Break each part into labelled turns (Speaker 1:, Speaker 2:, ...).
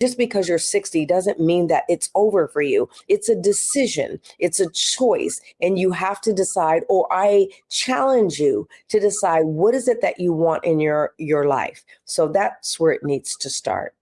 Speaker 1: Just because you're 60 doesn't mean that it's over for you. It's a decision, it's a choice, and you have to decide, or I challenge you to decide, what is it that you want in your life. So that's where it needs to start.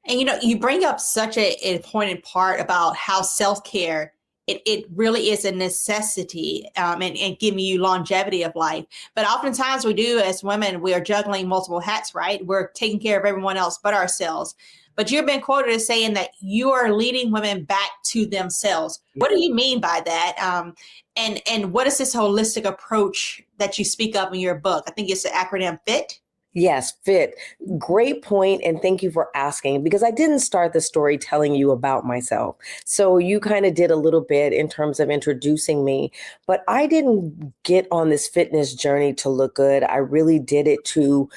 Speaker 2: And you bring up such an important part about how self-care, it really is a necessity, and giving you longevity of life. But oftentimes we do, as women, we are juggling multiple hats, right? We're taking care of everyone else but ourselves. But you've been quoted as saying that you are leading women back to themselves. What do you mean by that? And what is this holistic approach that you speak of in your book? I think it's the acronym FIT.
Speaker 1: Yes, fit. Great point, and thank you for asking, because I didn't start the story telling you about myself. So you kind of did a little bit in terms of introducing me, but I didn't get on this fitness journey to look good. I really did it to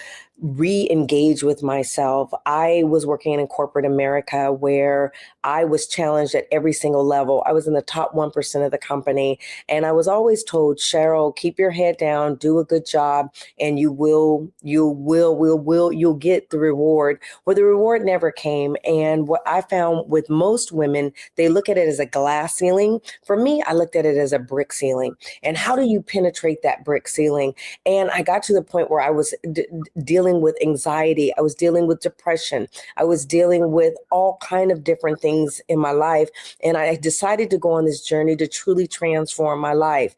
Speaker 1: re-engage with myself. I was working in corporate America where I was challenged at every single level. I was in the top 1% of the company, and I was always told, Sheryl, keep your head down, do a good job, and you'll get the reward. Well, the reward never came. And what I found with most women, they look at it as a glass ceiling. For me, I looked at it as a brick ceiling. And how do you penetrate that brick ceiling? And I got to the point where I was dealing with anxiety. I was dealing with depression. I was dealing with all kind of different things in my life. And I decided to go on this journey to truly transform my life.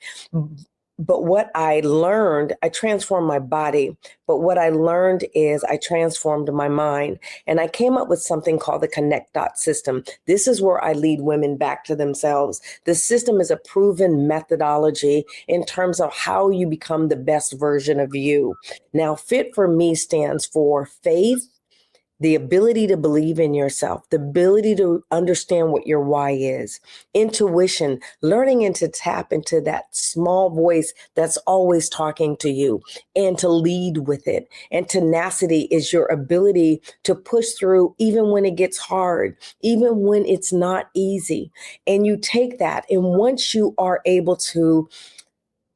Speaker 1: But what I learned, I transformed my body. But what I learned is I transformed my mind. And I came up with something called the Connect Dot system. This is where I lead women back to themselves. The system is a proven methodology in terms of how you become the best version of you. Now, FIT for me stands for faith, the ability to believe in yourself, the ability to understand what your why is, intuition, learning and to tap into that small voice that's always talking to you and to lead with it. And tenacity is your ability to push through even when it gets hard, even when it's not easy. And you take that, and once you are able to,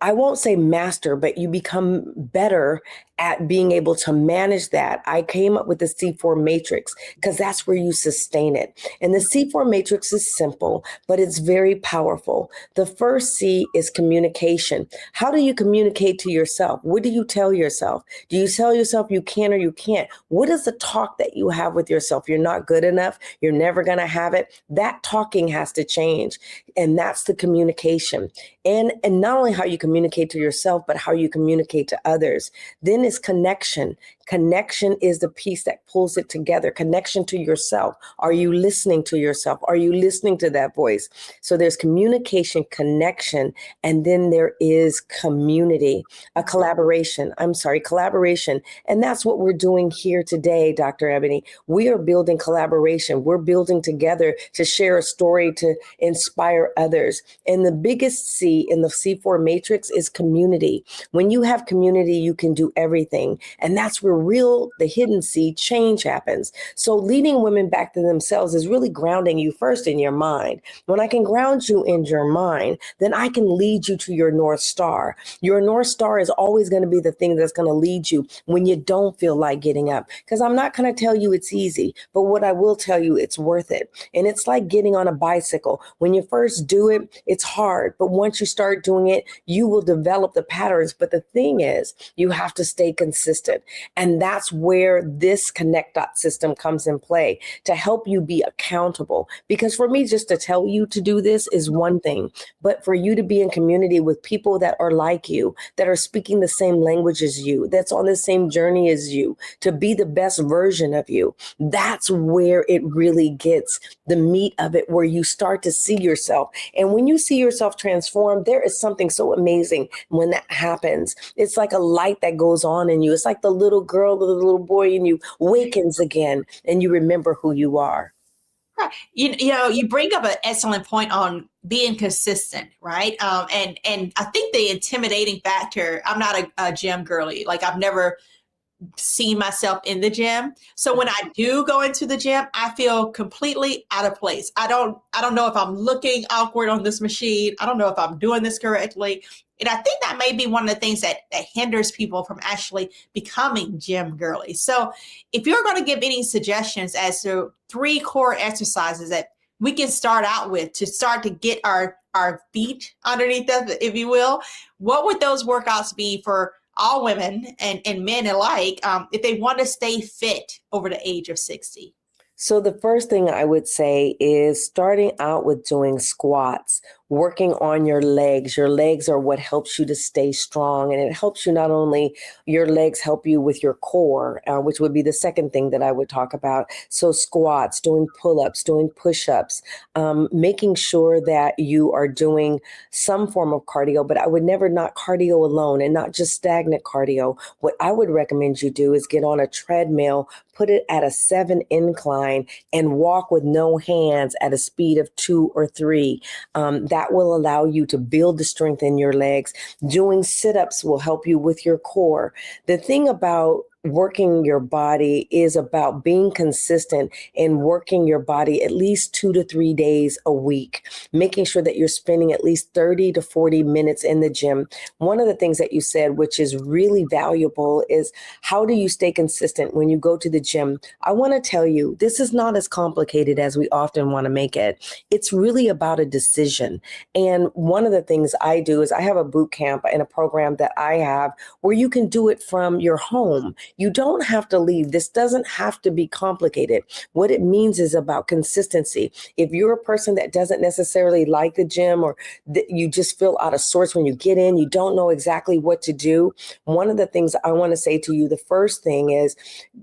Speaker 1: I won't say master, but you become better at being able to manage that. I came up with the C4 matrix because that's where you sustain it. And the C4 matrix is simple, but it's very powerful. The first C is communication. How do you communicate to yourself? What do you tell yourself? Do you tell yourself you can or you can't? What is the talk that you have with yourself? You're not good enough. You're never going to have it. That talking has to change. And that's the communication. And not only how you communicate to yourself, but how you communicate to others. Then is connection. Connection is the piece that pulls it together. Connection to yourself. Are you listening to yourself? Are you listening to that voice? So there's communication, connection, and then there is community, collaboration. And that's what we're doing here today, Dr. Ebony. We are building collaboration. We're building together to share a story, to inspire others. And the biggest C in the C4 matrix is community. When you have community, you can do everything. And that's where the hidden C, change happens. So leading women back to themselves is really grounding you first in your mind. When I can ground you in your mind, then I can lead you to your North Star. Your North Star is always going to be the thing that's going to lead you when you don't feel like getting up. Because I'm not going to tell you it's easy, but what I will tell you, it's worth it. And it's like getting on a bicycle. When you first do it, it's hard. But once you start doing it, you will develop the patterns. But the thing is, you have to stay consistent. And that's where this Connect Dot system comes in play, to help you be accountable. Because for me, just to tell you to do this is one thing, but for you to be in community with people that are like you, that are speaking the same language as you, that's on the same journey as you, to be the best version of you, that's where it really gets the meat of it, where you start to see yourself. And when you see yourself transform, there is something so amazing when that happens. It's like a light that goes on in you. It's like the little girl or the little boy in you wakens again, and you remember who you are.
Speaker 2: Right. You bring up an excellent point on being consistent, right? And I think the intimidating factor, I'm not a gym girly. Like, I've never seen myself in the gym. So when I do go into the gym, I feel completely out of place. I don't know if I'm looking awkward on this machine. I don't know if I'm doing this correctly. And I think that may be one of the things that hinders people from actually becoming gym girlies. So if you're going to give any suggestions as to 3 core exercises that we can start out with to start to get our feet underneath us, if you will, what would those workouts be for all women and men alike if they want to stay fit over the age of 60?
Speaker 1: So the first thing I would say is starting out with doing squats, working on your legs. Your legs are what helps you to stay strong. And it helps you not only, your legs help you with your core, which would be the second thing that I would talk about. So squats, doing pull-ups, doing push-ups, making sure that you are doing some form of cardio, but I would never not cardio alone and not just stagnant cardio. What I would recommend you do is get on a treadmill, put it at a 7 incline and walk with no hands at a speed of 2 or 3. That will allow you to build the strength in your legs. Doing sit-ups will help you with your core. The thing about working your body is about being consistent and working your body at least 2 to 3 days a week, making sure that you're spending at least 30 to 40 minutes in the gym. One of the things that you said, which is really valuable, is how do you stay consistent when you go to the gym? I want to tell you, this is not as complicated as we often want to make it. It's really about a decision. And one of the things I do is I have a boot camp and a program that I have where you can do it from your home. You don't have to leave. This doesn't have to be complicated. What it means is about consistency. If you're a person that doesn't necessarily like the gym, or you just feel out of sorts when you get in, you don't know exactly what to do, one of the things I want to say to you, the first thing is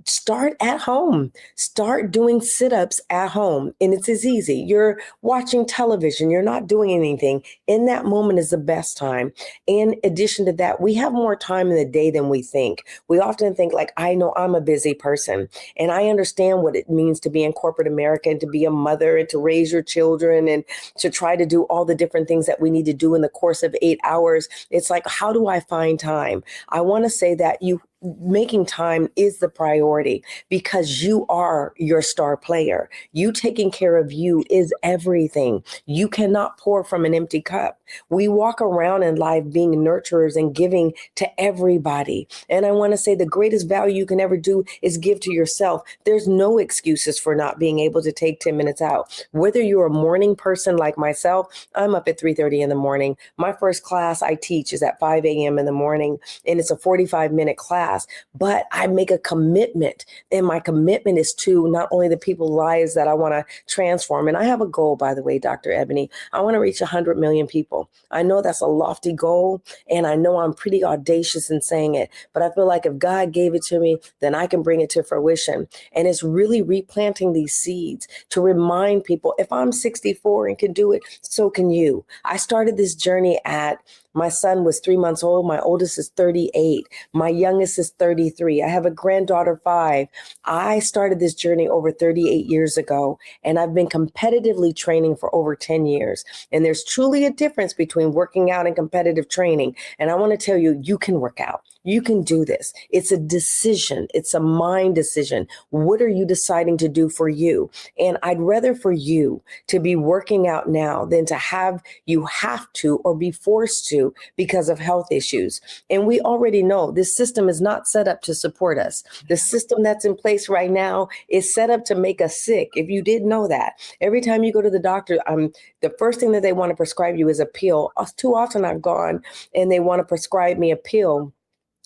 Speaker 1: start at home. Start doing sit-ups at home. And it's as easy. You're watching television. You're not doing anything. In that moment is the best time. In addition to that, we have more time in the day than we think. We often think like, I know I'm a busy person and I understand what it means to be in corporate America and to be a mother and to raise your children and to try to do all the different things that we need to do in the course of 8 hours. It's like, how do I find time? I want to say that making time is the priority because you are your star player. You taking care of you is everything. You cannot pour from an empty cup. We walk around in life being nurturers and giving to everybody. And I want to say the greatest value you can ever do is give to yourself. There's no excuses for not being able to take 10 minutes out. Whether you're a morning person like myself, I'm up at 3:30 in the morning. My first class I teach is at 5 a.m. in the morning, and it's a 45-minute class. But I make a commitment, and my commitment is to not only the people's lives that I want to transform. And I have a goal, by the way, Dr. Ebony. I want to reach 100 million people. I know that's a lofty goal, and I know I'm pretty audacious in saying it, but I feel like if God gave it to me, then I can bring it to fruition. And it's really replanting these seeds to remind people, if I'm 64 and can do it, so can you. I started this journey my son was 3 months old. My oldest is 38. My youngest is 33. I have a granddaughter, 5. I started this journey over 38 years ago, and I've been competitively training for over 10 years. And there's truly a difference between working out and competitive training. And I want to tell you, you can work out. You can do this. It's a decision. It's a mind decision. What are you deciding to do for you? And I'd rather for you to be working out now than to have to or be forced to because of health issues. And we already know this system is not set up to support us. The system that's in place right now is set up to make us sick. If you didn't know that, every time you go to the doctor, the first thing that they want to prescribe you is a pill. Too often I've gone and they want to prescribe me a pill.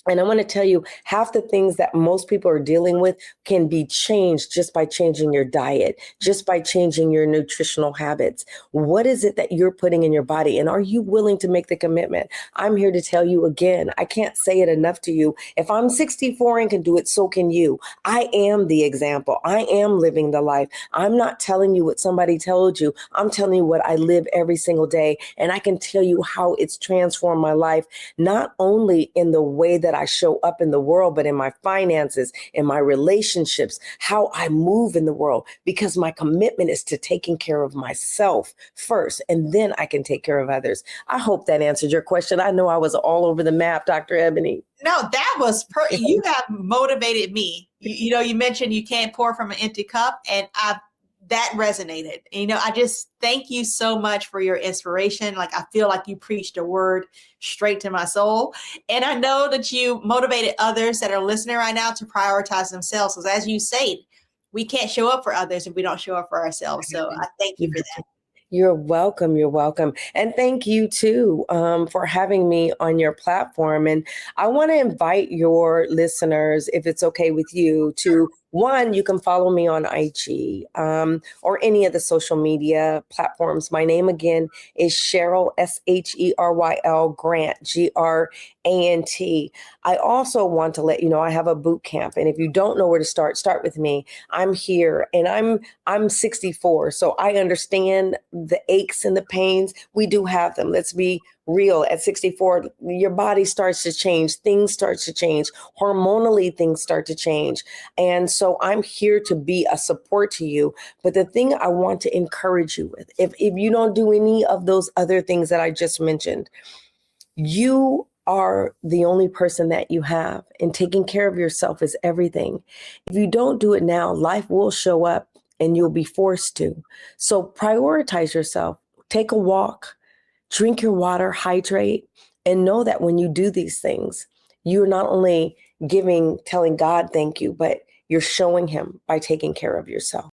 Speaker 1: And I want to tell you, half the things that most people are dealing with can be changed just by changing your diet, just by changing your nutritional habits. What is it that you're putting in your body? And are you willing to make the commitment? I'm here to tell you again, I can't say it enough to you. If I'm 64 and can do it, so can you. I am the example. I am living the life. I'm not telling you what somebody told you. I'm telling you what I live every single day. And I can tell you how it's transformed my life, not only in the way that I show up in the world, but in my finances, in my relationships, how I move in the world, because my commitment is to taking care of myself first, and then I can take care of others. I hope that answered your question. I know I was all over the map, Dr. Ebony.
Speaker 2: No, that was you have motivated me. You mentioned you can't pour from an empty cup, and that resonated. And, I just thank you so much for your inspiration. Like, I feel like you preached a word straight to my soul. And I know that you motivated others that are listening right now to prioritize themselves. Because as you say, we can't show up for others if we don't show up for ourselves. So I thank you for that.
Speaker 1: You're welcome. You're welcome. And thank you too for having me on your platform. And I want to invite your listeners, if it's okay with you, to one, you can follow me on IG or any of the social media platforms. My name again is Sheryl, Sheryl Grant, Grant. I also want to let you know I have a boot camp. And if you don't know where to start with me. I'm here and I'm 64, so I understand the aches and the pains. We do have them. Let's be real. At 64, your body starts to change. Things start to change. Hormonally, things start to change. And so I'm here to be a support to you. But the thing I want to encourage you with, if you don't do any of those other things that I just mentioned, you are the only person that you have, and taking care of yourself is everything. If you don't do it now, life will show up and you'll be forced to. So prioritize yourself. Take a walk, drink your water, hydrate, and know that when you do these things, you're not only telling God thank you, but you're showing him by taking care of yourself.